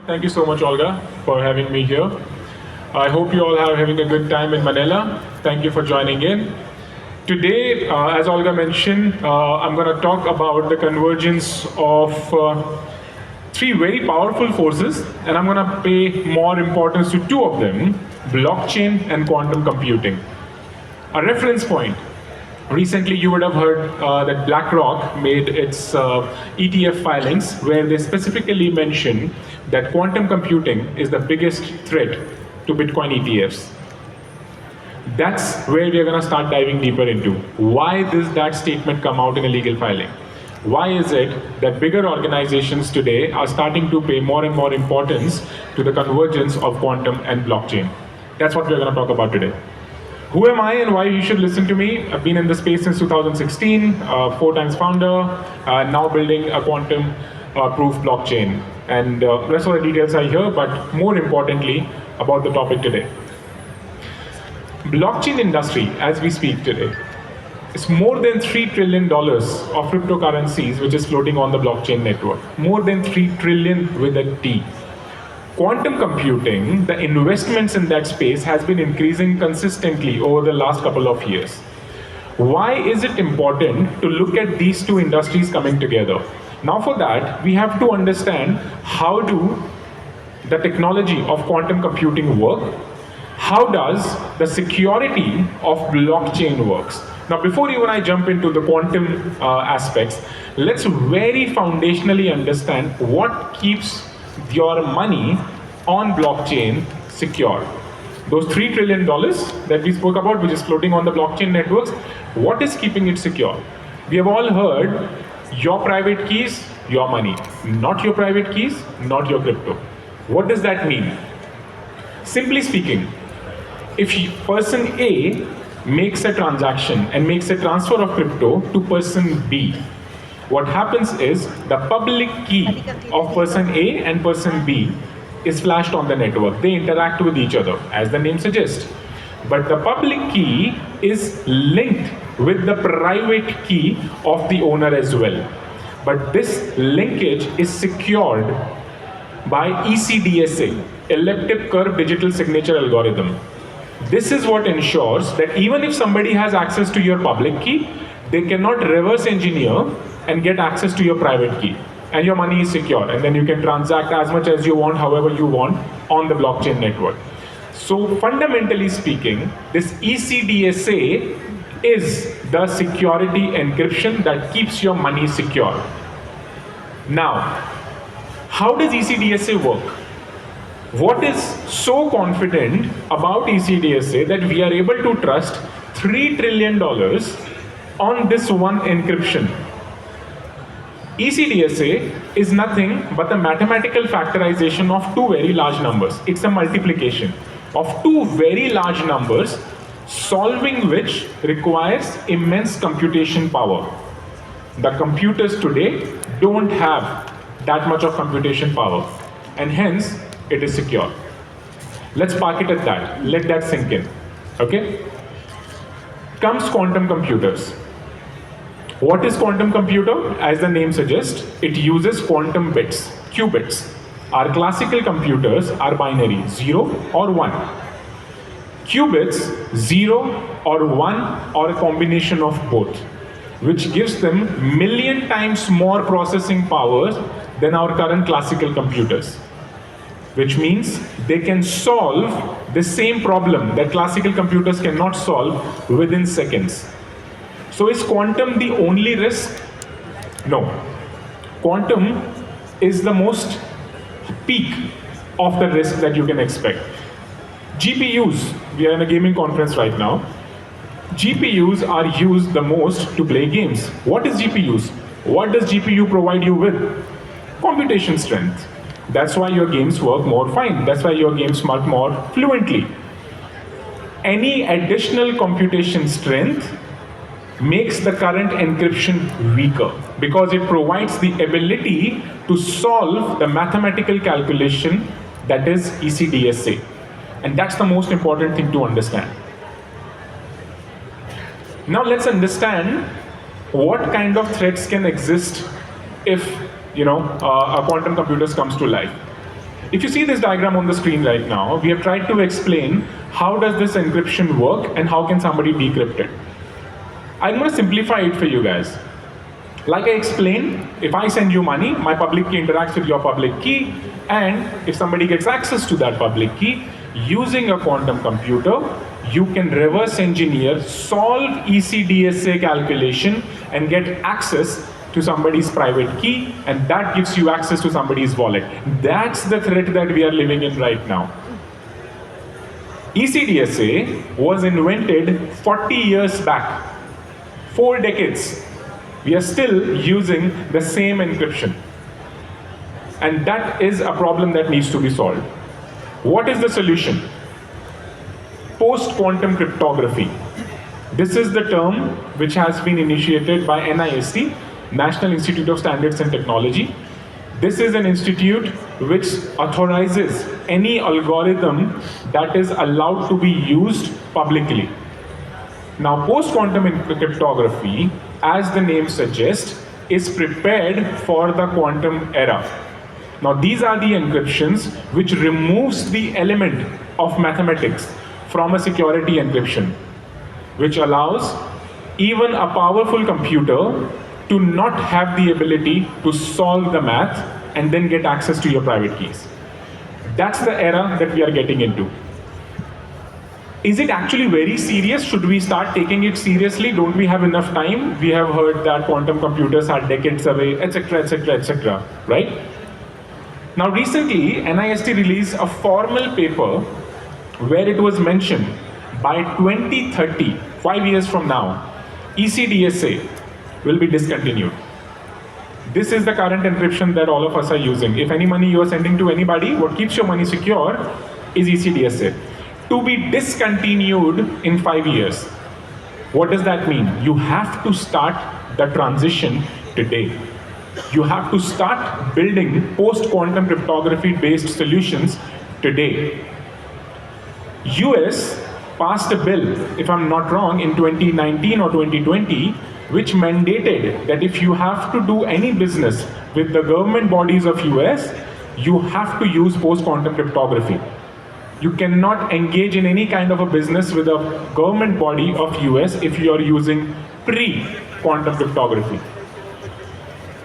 Thank you so much, Olga, for having me here. I hope you all are having a good time in Manila. Thank you for joining in. Today, as Olga mentioned, I'm going to talk about the convergence of three very powerful forces, and I'm going to pay more importance to two of them: blockchain and quantum computing. A reference point. Recently, you would have heard that BlackRock made its ETF filings where they specifically mention that quantum computing is the biggest threat to Bitcoin ETFs. That's where we are going to start diving deeper into. Why does that statement come out in a legal filing? Why is it that bigger organizations today are starting to pay more and more importance to the convergence of quantum and blockchain? That's what we're going to talk about today. Who am I and why you should listen to me? I've been in the space since 2016, 4 times founder, now building a quantum proof blockchain. And rest of the details are here, but more importantly, about the topic today. Blockchain industry, as we speak today, is more than $3 trillion of cryptocurrencies which is floating on the blockchain network. More than 3 trillion with a T. Quantum computing, the investments in that space has been increasing consistently over the last couple of years. Why is it important to look at these two industries coming together? Now for that, we have to understand how do the technology of quantum computing work? How does the security of blockchain works? Now before even I jump into the quantum aspects, let's very foundationally understand what keeps your money on blockchain secure. Those $3 trillion that we spoke about, which is floating on the blockchain networks, what is keeping it secure? We have all heard your private keys, your money. Not your private keys, not your crypto. What does that mean? Simply speaking, if person A makes a transaction and makes a transfer of crypto to person B, what happens is the public key of person A and person B is flashed on the network. They interact with each other, as the name suggests. But the public key is linked with the private key of the owner as well. But this linkage is secured by ECDSA, Elliptic Curve Digital Signature Algorithm. This is what ensures that even if somebody has access to your public key, they cannot reverse engineer and get access to your private key, and your money is secure, and then you can transact as much as you want, however you want, on the blockchain network. So fundamentally speaking, this ECDSA is the security encryption that keeps your money secure. Now, how does ECDSA work? What is so confident about ECDSA that we are able to trust $3 trillion on this one encryption? ECDSA is nothing but the mathematical factorization of two very large numbers. It's a multiplication of two very large numbers, solving which requires immense computation power. The computers today don't have that much of computation power, and hence it is secure. Let's park it at that. Let that sink in. Okay? Comes quantum computers. What is quantum computer? As the name suggests, it uses quantum bits, qubits. Our classical computers are binary, 0 or 1. Qubits, 0 or 1 or a combination of both, which gives them million times more processing power than our current classical computers. Which means they can solve the same problem that classical computers cannot solve within seconds. So is quantum the only risk? No. Quantum is the most peak of the risk that you can expect. GPUs, we are in a gaming conference right now. GPUs are used the most to play games. What is GPUs? What does GPU provide you with? Computation strength. That's why your games work more fine. That's why your games work more fluently. Any additional computation strength makes the current encryption weaker because it provides the ability to solve the mathematical calculation that is ECDSA. And that's the most important thing to understand. Now let's understand what kind of threats can exist if a quantum computers comes to life. If you see this diagram on the screen right now, we have tried to explain how does this encryption work and how can somebody decrypt it. I'm going to simplify it for you guys. Like I explained, if I send you money, my public key interacts with your public key, and if somebody gets access to that public key, using a quantum computer, you can reverse engineer, solve ECDSA calculation, and get access to somebody's private key, and that gives you access to somebody's wallet. That's the threat that we are living in right now. ECDSA was invented 40 years back, 4 decades. We are still using the same encryption. And that is a problem that needs to be solved. What is the solution? Post-quantum cryptography. This is the term which has been initiated by NIST, National Institute of Standards and Technology. This is an institute which authorizes any algorithm that is allowed to be used publicly. Now, post-quantum cryptography, as the name suggests, is prepared for the quantum era. Now, these are the encryptions which removes the element of mathematics from a security encryption, which allows even a powerful computer to not have the ability to solve the math and then get access to your private keys. That's the era that we are getting into. Is it actually very serious? Should we start taking it seriously? Don't we have enough time? We have heard that quantum computers are decades away, etc., etc., etc., right? Now, recently, NIST released a formal paper where it was mentioned by 2030, 5 years from now, ECDSA will be discontinued. This is the current encryption that all of us are using. If any money you are sending to anybody, what keeps your money secure is ECDSA. To be discontinued in 5 years. What does that mean? You have to start the transition today. You have to start building post-quantum cryptography-based solutions today. US passed a bill, if I'm not wrong, in 2019 or 2020, which mandated that if you have to do any business with the government bodies of US, you have to use post-quantum cryptography. You cannot engage in any kind of a business with a government body of US if you are using pre-quantum cryptography.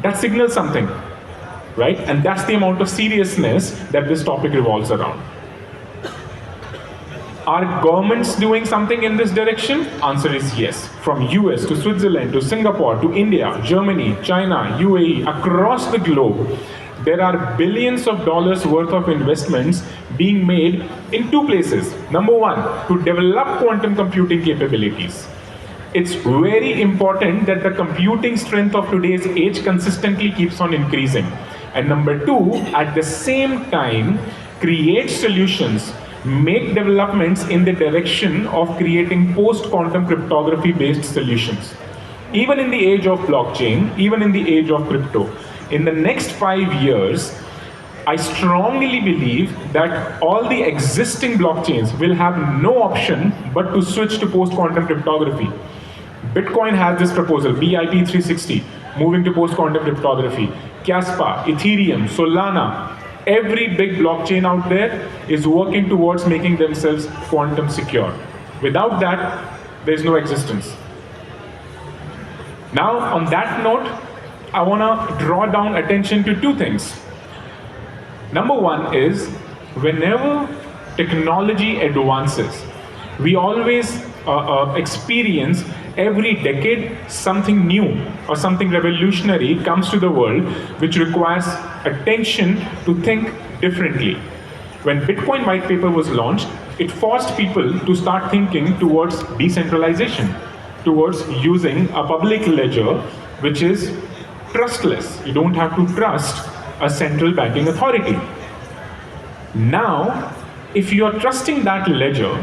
That signals something, right? And that's the amount of seriousness that this topic revolves around. Are governments doing something in this direction? Answer is yes. From US to Switzerland to Singapore to India, Germany, China, UAE, across the globe, there are billions of dollars worth of investments being made in 2 places. Number 1, to develop quantum computing capabilities. It's very important that the computing strength of today's age consistently keeps on increasing. And number 2, at the same time, create solutions, make developments in the direction of creating post-quantum cryptography-based solutions. Even in the age of blockchain, even in the age of crypto, in the next 5 years, I strongly believe that all the existing blockchains will have no option but to switch to post-quantum cryptography. Bitcoin has this proposal, BIP 360, moving to post-quantum cryptography. Caspa, Ethereum, Solana, every big blockchain out there is working towards making themselves quantum secure. Without that, there's no existence. Now, on that note, I want to draw down attention to 2 things. Number 1 is, whenever technology advances, we always experience every decade something new or something revolutionary comes to the world which requires attention to think differently. When Bitcoin white paper was launched, it forced people to start thinking towards decentralization, towards using a public ledger which is trustless. You don't have to trust a central banking authority. Now, if you are trusting that ledger,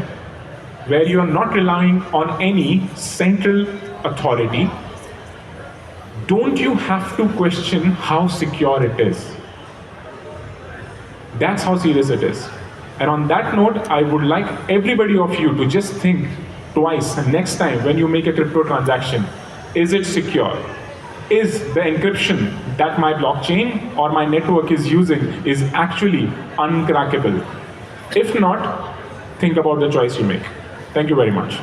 where you are not relying on any central authority, don't you have to question how secure it is? That's how serious it is. And on that note, I would like everybody of you to just think twice next time when you make a crypto transaction. Is it secure? Is the encryption that my blockchain or my network is using is actually uncrackable? If not, think about the choice you make. Thank you very much.